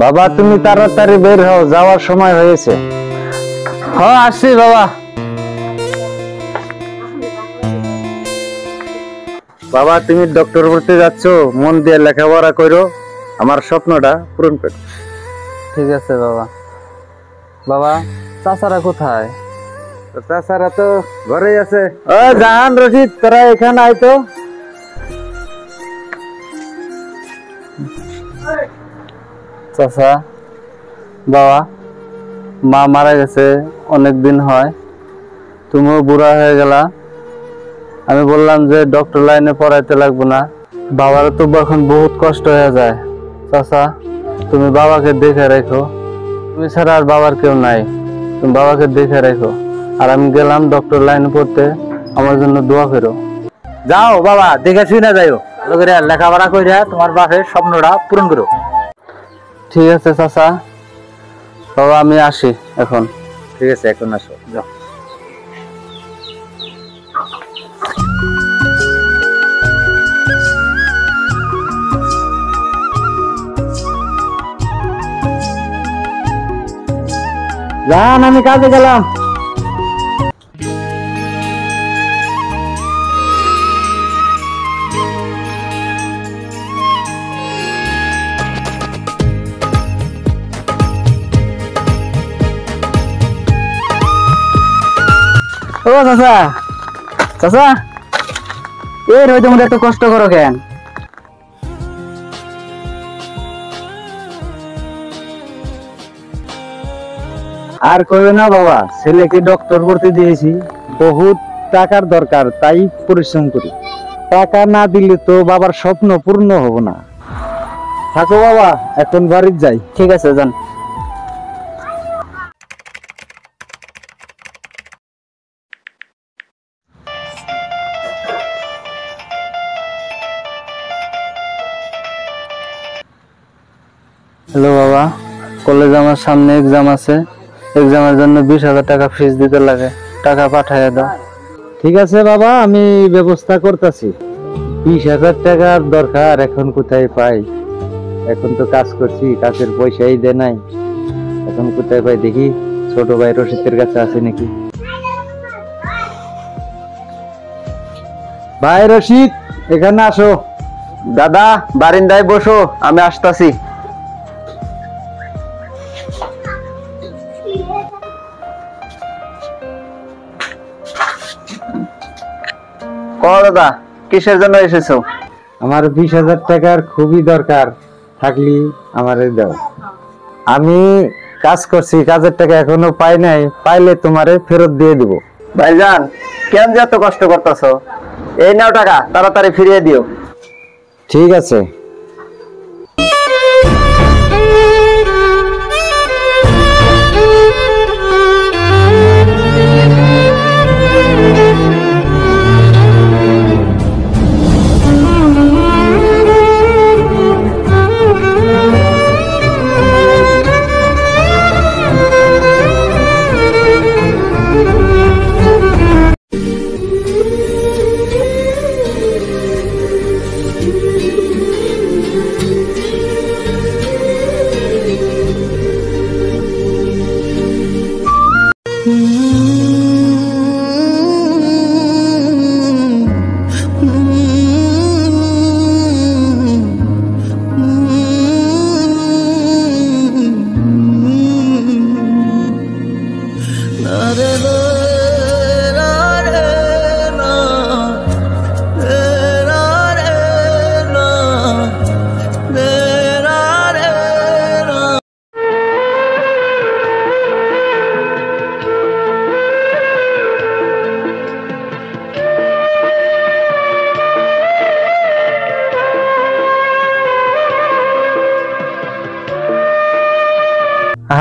বাবা তুমি তাড়াতাড়ি বের হও, যাওয়ার সময় হয়েছে। হ্যাঁ আসছি বাবা। বাবা তুমি ডক্টর পড়তে যাচ্ছ, মন দিয়ে লেখাপড়া করো, আমার স্বপ্নটা পূরণ করো। ঠিক আছে বাবা। বাবা চাচারা কোথায়? চাচারা তো ঘরেই আছে। ও জাহান রশিদ, তোরা এখানে আয় তো। চাচা, বাবা, মা মারা গেছে অনেক দিন হয়, তুমিও বুড়া হয়ে গেলা। আমি বললাম যে ডক্টর লাইনে পড়াইতে লাগবো না, বাবার তো এখন বহুত কষ্ট হয়ে যায়। চাচা তুমি বাবাকে দেখে রেখো, তুমি ছাড়া আর বাবার কেউ নাই, তুমি বাবাকে দেখে রেখো। আর আমি গেলাম ডক্টর লাইনে পড়তে, আমার জন্য দোয়া করো। যাও বাবা, দেখে শুনে যাইও, লেখাপড়া করে তোমার বাপের স্বপ্নটা পূরণ করো। ঠিক আছে চাচা, বাবা আমি আসি এখন। ঠিক আছে, এখন আসো, যাও। জান আমি কাজে গেলাম। ও চাচা, চাচা এর হয়তো মধ্যে এত কষ্ট করো কেন? আর কইবে না বাবা, ছেলেকে ডক্টর করতে দিয়েছি, বহুত টাকার দরকার, তাই পরিশ্রম করি। টাকা না দিলে তো বাবার স্বপ্ন পূর্ণ হব না। থাকো বাবা, এখন বাড়ি যাই। ঠিক আছে যান। হ্যালো বাবা, কলেজে আমার সামনে এক্সাম আছে, এক্সামের জন্য 20,000 টাকা ফিস দিতে লাগে, টাকা পাঠাইয়া দাও। ঠিক আছে বাবা, আমি ব্যবস্থা করতেছি। 20,000 টাকার দরকার, এখন কোথায় পাই? এখন তো কাজ করছি, কাজের পয়সাই দে নাই, এখন কোথায় পাই দেখি। ছোট ভাই রশিদের কাছে আছে নাকি? ভাই রশিদ, এখানে আসো। দাদা বারিন্দায় বসো, আমি আসতাছি। দাদা কিসের জন্য এসেছো? আমার 20,000 টাকার খুবই দরকার, থাকলি আমারে দাও। আমি কাজ করছি, কাজের টাকা এখনো পাই নাই, পাইলে তোমারে ফেরত দিয়ে দিব। ভাইজান কেন যে এত কষ্ট করতেছো? এই নাও টাকা, তাড়াতাড়ি ফিরিয়ে দিও। ঠিক আছে।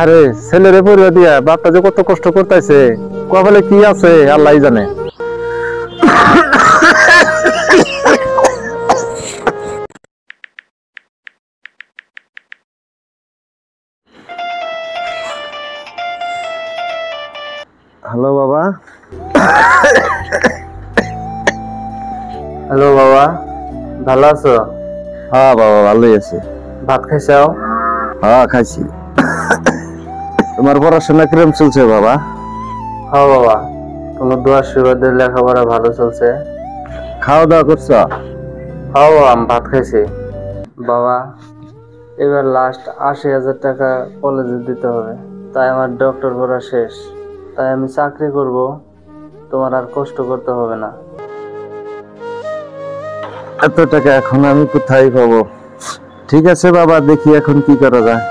আরে ছেলেরে পড়িয়ে দিয়া বাপটা যে কত কষ্ট করতেছে, কপালে কি আছে আল্লাহ জানে। হ্যালো বাবা। হ্যালো বাবা, ভালো আছো? হ্যাঁ বাবা, ভালোই আছে। ভাত খাইছাও? হ্যাঁ খাইছি। তোমার পড়াশোনা কিরম চলছে বাবা? হ্যাঁ বাবা, তোমার দোয়ার আশীর্বাদে লেখাপড়া ভালো চলছে। খাওয়া দাওয়া করছো? হ্যাঁ বাবা, আমি ভাত খাইছি। বাবা, এবার লাস্ট 80,000 টাকা কলেজে দিতে হবে, তাই আমার ডক্টর পড়া শেষ। তাই আমি চাকরি করব, তোমার আর কষ্ট করতে হবে না। এত টাকা এখন আমি কোথায় পাবো? ঠিক আছে বাবা, দেখি এখন কি করা যায়।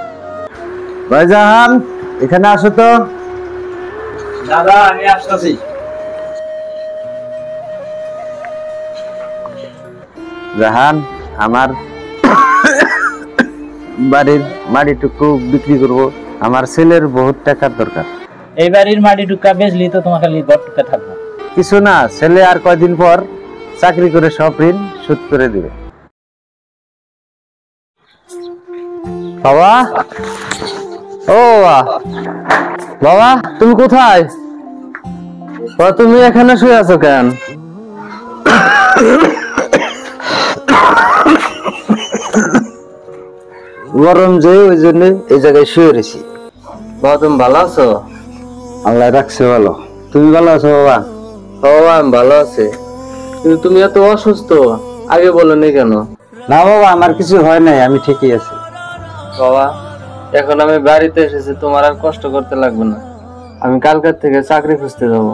ভাইজান, এখানে আসো তো। দাদা আমি আসতেছি। জাহান, আমার বাড়ির মাটিটুকু বিক্রি করব, আমার ছেলের বহুত টাকার দরকার। এই বাড়ির মাটি টুকা বেচলি তো তোমার খালি ঘর টুকা থাকবো। কিছু না, ছেলে আর কয়দিন পর চাকরি করে সব ঋণ শোধ করে দিবে। বাবা, ও বাবা, বাবা তুমি কোথায়? বাবা তুমি এখানে শুয়ে আছো কেন? গরম যে, ওই জন্য এই জায়গায় শুয়ে রয়েছি। বাবা তুমি ভালো আছো? আল্লাহ রাখছে ভালো। তুমি ভালো আছো বাবা? বাবা আমি ভালো আছি, কিন্তু তুমি এত অসুস্থ, আগে বলোনি কেন? না বাবা, আমার কিছু হয় নাই, আমি ঠিকই আছি। বাবা এখন আমি বাড়িতে এসেছি, তোমার আর কষ্ট করতে লাগবে না। আমি কালকার থেকে চাকরি খুঁজতে যাব।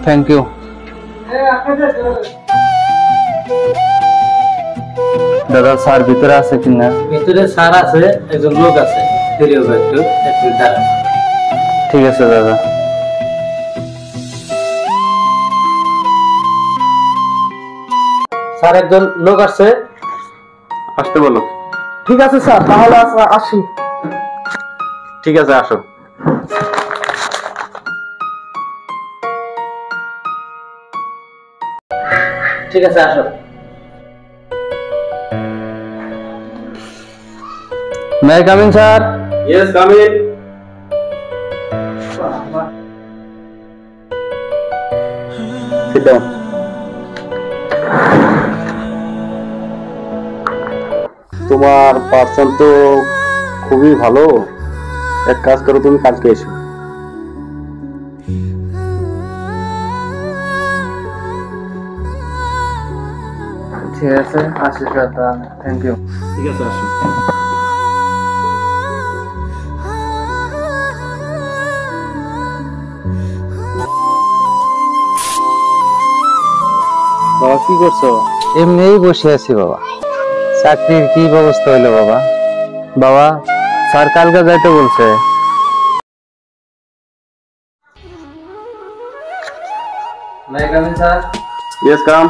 Thank you. দাদা স্যার ভিতরে আছে কিনা? ভিতরে স্যার আছে, একজন লোক আছে, দেরি হবে একটু, একটু দাঁড়ান। ঠিক আছে দাদা। স্যার একজন লোক আছে, আসতে বলো। ঠিক আছে স্যার, তাহলে আসি। ঠিক আছে, আসো। ঠিক আছে, আসো। May I come in sir? Yes, come in. Sit down. তোমার পার্সেল তো খুবই ভালো, এক কাজ করো, তুমি কালকে এসো। ঠিক আছে, আসি স্যার, তাহলে থ্যাংক ইউ। ঠিক আছে, আসো। বাবা কি করছো? এমনিই বসে আছি বাবা। চাকরির কি ব্যবস্থা হইলো বাবা? বাবা স্যার কালকে যাইতে বলছে। May I come in sir? Yes, come.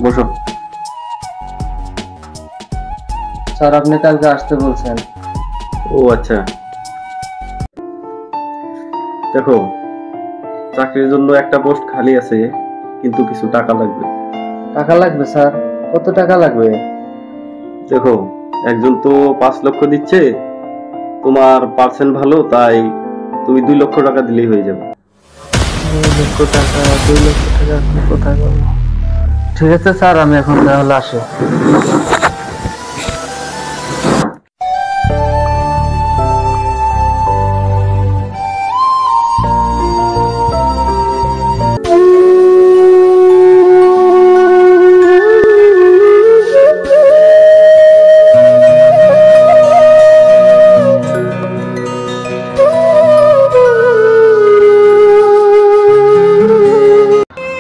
বসো। স্যার আপনি কালকে আসতে বলছেন। ও আচ্ছা, দেখো চাকরির জন্য একটা পোস্ট খালি আছে, কিন্তু কিছু টাকা লাগবে। টাকা লাগবে স্যার? কত টাকা লাগবে? দেখো একজন তো 5 লক্ষ দিচ্ছে, তোমার পার্সেন্ট ভালো, তাই তুমি 2 লক্ষ টাকা দিলেই হয়ে যাবে। 2 লক্ষ টাকা? 2 লক্ষ টাকা এখন কোথায় পাবো? ঠিক আছে স্যার, আমি এখন তাহলে আসি।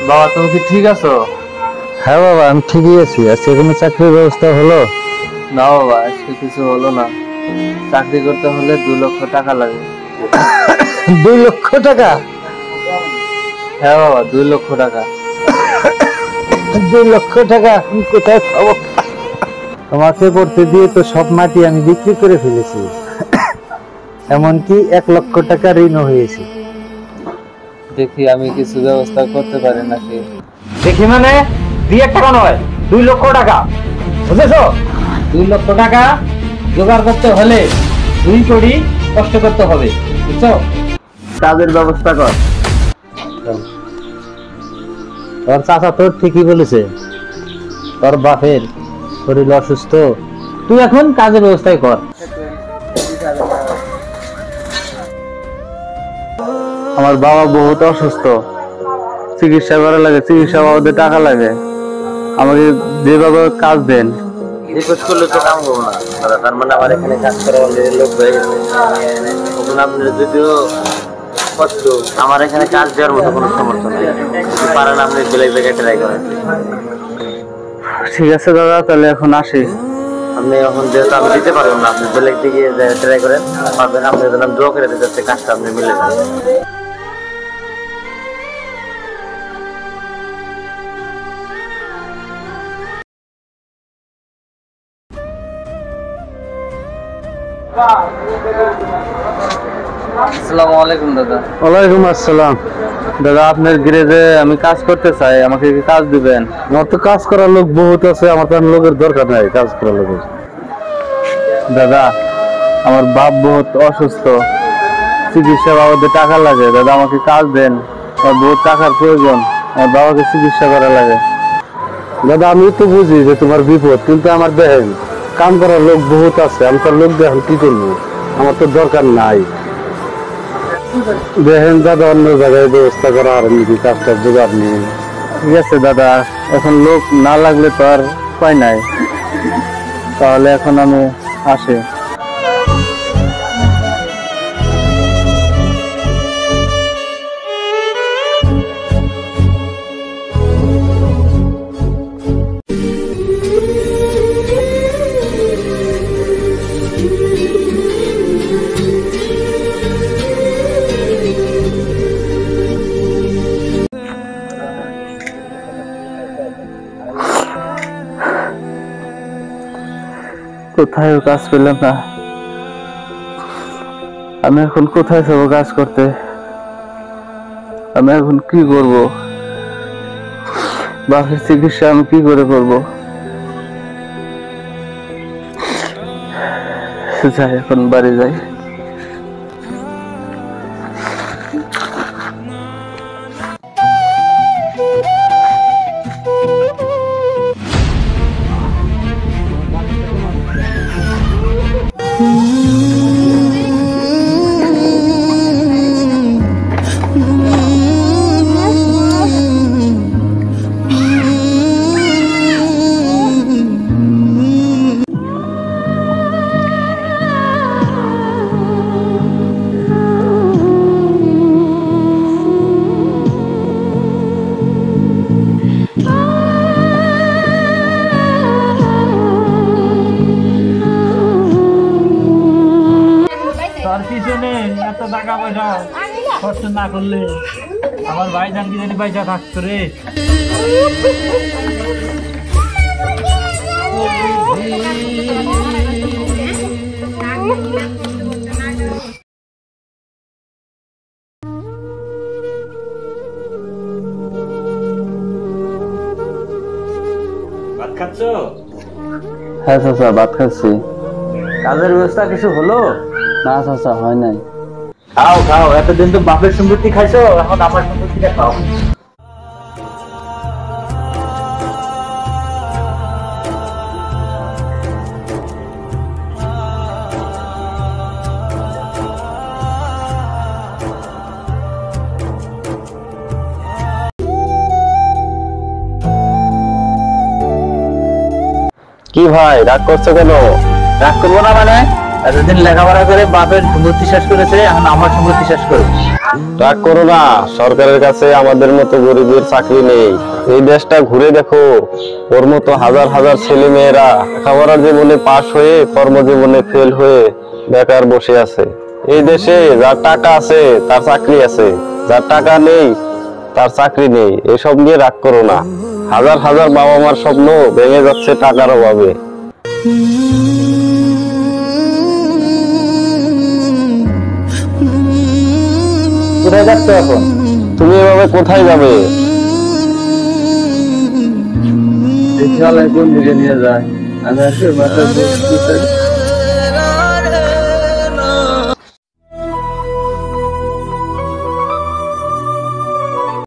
বাবা তুমি কি ঠিক আছো? হ্যাঁ বাবা, আমি ঠিকই আছি। আজকে কোনো চাকরির ব্যবস্থা হলো? না বাবা, আজকে কিছু হলো না। চাকরি করতে হলে 2 লক্ষ টাকা লাগবে। 2 লক্ষ টাকা? হ্যাঁ বাবা, 2 লক্ষ টাকা। 2 লক্ষ টাকা আমি কোথায় পাবো? তোমাকে পড়তে দিয়ে তো সব মাটি আমি বিক্রি করে ফেলেছি। এমনকি 1 লক্ষ টাকা ঋণ হয়েছে। দেখি আমি কিছু ব্যবস্থা করতে পারি নাকি। দেখি মানে 2 টাকা নয়, 2 লক্ষ টাকা, বুঝেছো? 2 লক্ষ টাকা জোগাড় করতে হলে 2 কোটি কষ্ট করতে হবে, বুঝছো? কাজের ব্যবস্থা কর। তোর চাচা তো ঠিকই বলেছে, তোর বাপের শরীর অসুস্থ, তুই এখন কাজের ব্যবস্থাই কর। আমার বাবা বহুত অসুস্থ, চিকিৎসা করা লাগে, চিকিৎসা বাবদে টাকা লাগে। আমাকে যেভাবে কাজ দেন। রিকোয়েস্ট করলে তো কাম হবো না, তার মানে আমার এখানে কাজ করা অলরেডি লোক হয়ে গেছে। তখন আপনার যদিও কষ্ট, আমার এখানে কাজ দেওয়ার মতো কোনো সমর্থন নেই। যদি পারেন আপনি বেলেগ জায়গায় ট্রাই করেন। ঠিক আছে দাদা, তাহলে এখন আসি। আপনি এখন যেহেতু আমি দিতে পারবো না, আপনি বেলেগ দিকে ট্রাই করেন, পারবেন। আপনি যেন ড্র করে দিতে চাচ্ছে, কাজটা আপনি মিলে যান। আসসালামু আলাইকুম দাদা। ওয়ালাইকুম আসসালাম। দাদা আপনার গ্যারেজে আমি কাজ করতে চাই, আমাকে কি কাজ দিবেন? আমার তো কাজ করার লোক বহুত আছে, আমার তো আর লোকের দরকার নাই কাজ করার লোকের। দাদা আমার বাপ বহুত অসুস্থ, চিকিৎসা বাবদে টাকা লাগে। দাদা আমাকে কাজ দেন, আমার বহুত টাকার প্রয়োজন, আমার বাবাকে চিকিৎসা করা লাগে। দাদা আমি তো বুঝি যে তোমার বিপদ, কিন্তু আমার দেখেন কাম করার লোক বহুত আছে, আমি তো লোক দেখেন কি করবো, আমার তো দরকার নাই। দেখেন দাদা অন্য জায়গায় ব্যবস্থা করা আর নাকি কাজটা জোগাড় নিয়ে। ঠিক আছে দাদা, এখন লোক না লাগলে তো আর উপায় নাই, তাহলে এখন আমি আসি। কোথায় কাজ পেলাম না, আমি এখন কোথায় যাবো কাজ করতে? আমি এখন কি করব? বাপের চিকিৎসা আমি কি করে করব? যাই, এখন বাড়ি যাই। তার পিছনে এত টাকা পয়সা খরচ না করলে আমার ভাইজান কি জানি পয়সা থাকতো রে। ভাত খাচ্ছ? হ্যাঁ চাচা, ভাত খাচ্ছি। কাজের ব্যবস্থা কিছু হলো? না চাচা, হয় নাই। খাও খাও, এতদিন তো বাপের সম্পত্তি খাইছো, এখন আমার সম্পত্তিটা খাও। কি ভাই, রাগ করছো কেন? রাগ করবো না মানে? এতদিন লেখাপড়া করে বাপের সম্পত্তি শেষ করেছে, এখন আমার সম্পত্তি শেষ করে। রাগ করো না, সরকারের কাছে আমাদের মতো গরিবের চাকরি নেই। এই দেশটা ঘুরে দেখো, ওর মতো হাজার হাজার ছেলে মেয়েরা লেখাপড়ার জীবনে পাশ হয়ে কর্মজীবনে ফেল হয়ে বেকার বসে আছে। এই দেশে যার টাকা আছে তার চাকরি আছে, যার টাকা নেই তার চাকরি নেই। এসব নিয়ে রাগ করো না। হাজার হাজার বাবা মার স্বপ্ন ভেঙে যাচ্ছে টাকার অভাবে। কোথায় যাচ্ছ এখন? তুমি এভাবে কোথায় যাবে? এই শালায় কোন দিকে নিয়ে যায়? আমি আসলে মাথায় বুঝতে